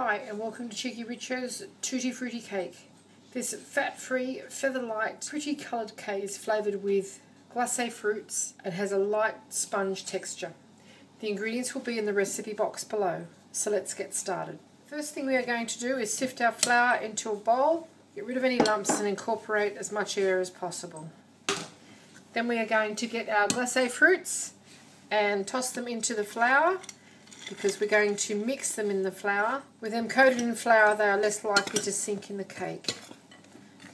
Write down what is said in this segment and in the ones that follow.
Hi and welcome to Cheeky Richo's Tutti Frutti cake. This fat-free, feather-light, pretty coloured cake is flavoured with Glace Fruits and has a light sponge texture. The ingredients will be in the recipe box below, so let's get started. First thing we are going to do is sift our flour into a bowl, get rid of any lumps and incorporate as much air as possible. Then we are going to get our Glace Fruits and toss them into the flour, because we're going to mix them in the flour. With them coated in flour, they are less likely to sink in the cake.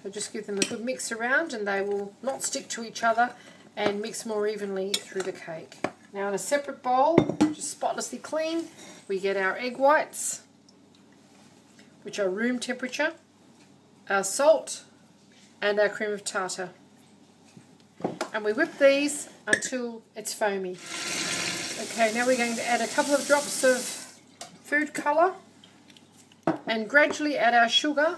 So just give them a good mix around and they will not stick to each other and mix more evenly through the cake. Now in a separate bowl, just spotlessly clean, we get our egg whites, which are room temperature, our salt and our cream of tartar. And we whip these until it's foamy. Okay, now we're going to add a couple of drops of food colour and gradually add our sugar,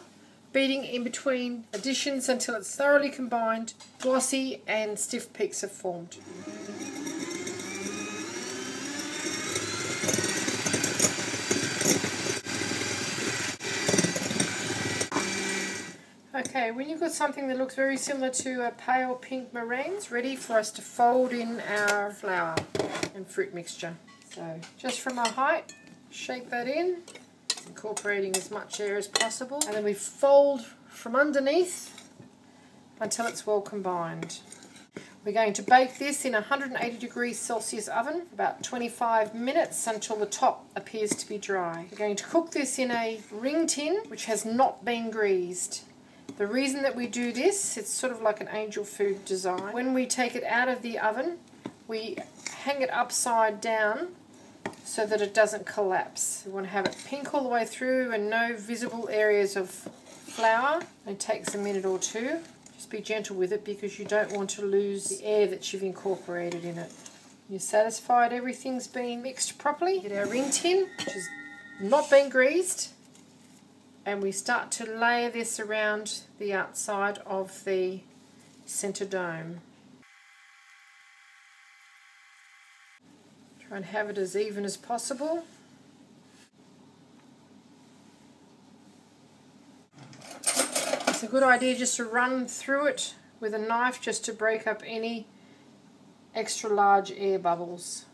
beating in between additions until it's thoroughly combined, glossy and stiff peaks have formed. Okay, when you've got something that looks very similar to a pale pink meringue, it's ready for us to fold in our flour and fruit mixture. So just from our height, shake that in, incorporating as much air as possible, and then we fold from underneath until it's well combined. We're going to bake this in a 180 degrees Celsius oven for about 25 minutes until the top appears to be dry. We're going to cook this in a ring tin which has not been greased. The reason that we do this, it's sort of like an angel food design. When we take it out of the oven, we hang it upside down so that it doesn't collapse. We want to have it pink all the way through and no visible areas of flour. It takes a minute or two. Just be gentle with it because you don't want to lose the air that you've incorporated in it. You're satisfied everything's been mixed properly. Get our ring tin, which has not been greased, and we start to layer this around the outside of the centre dome. Try and have it as even as possible. It's a good idea just to run through it with a knife just to break up any extra large air bubbles.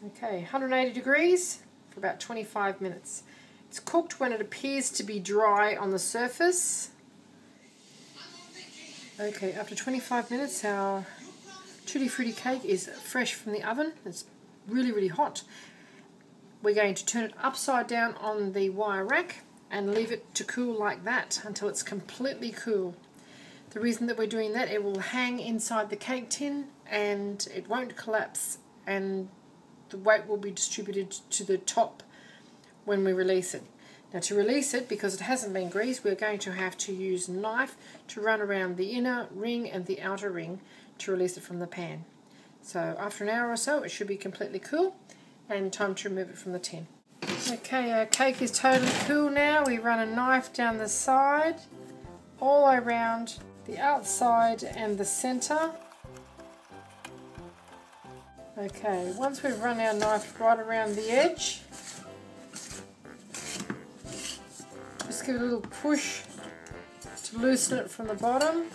Okay, 180 degrees for about 25 minutes. It's cooked when it appears to be dry on the surface. Okay, after 25 minutes our Tutti Frutti cake is fresh from the oven. It's really hot. We're going to turn it upside down on the wire rack and leave it to cool like that until it's completely cool. The reason that we're doing that, it will hang inside the cake tin and it won't collapse, and the weight will be distributed to the top when we release it. Now to release it, because it hasn't been greased, we're going to have to use a knife to run around the inner ring and the outer ring to release it from the pan. So after an hour or so it should be completely cool and time to remove it from the tin. Okay, our cake is totally cool now. We run a knife down the side, all around the outside and the centre. Okay, once we've run our knife right around the edge, just give it a little push to loosen it from the bottom.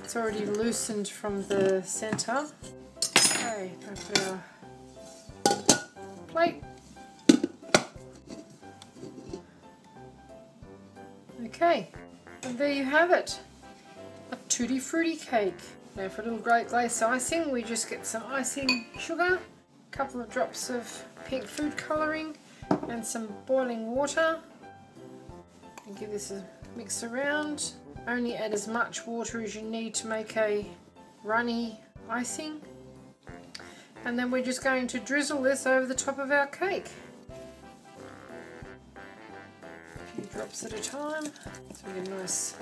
It's already loosened from the centre. Okay, now put our plate. Okay, and there you have it, a Tutti Frutti cake. Now for a little glace icing, we just get some icing sugar, a couple of drops of pink food colouring and some boiling water, and give this a mix around. Only add as much water as you need to make a runny icing, and then we're just going to drizzle this over the top of our cake. A few drops at a time so we get a nice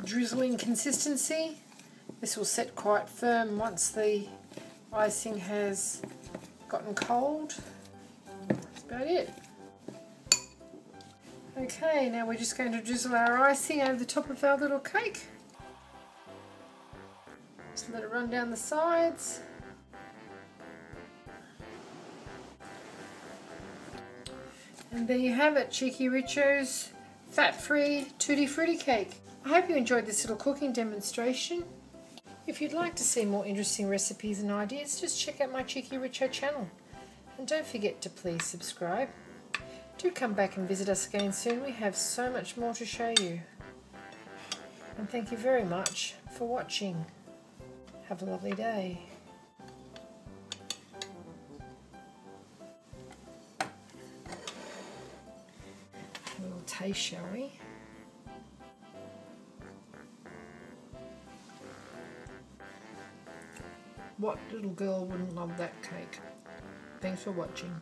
drizzling consistency. This will set quite firm once the icing has gotten cold. That's about it. Okay, now we're just going to drizzle our icing over the top of our little cake. Just let it run down the sides. And there you have it, cheekyricho's fat-free Tutti Frutti cake. I hope you enjoyed this little cooking demonstration. If you'd like to see more interesting recipes and ideas, just check out my cheekyricho channel. And don't forget to please subscribe. Do come back and visit us again soon. We have so much more to show you. And thank you very much for watching. Have a lovely day. A little taste, shall we? What little girl wouldn't love that cake? Thanks for watching.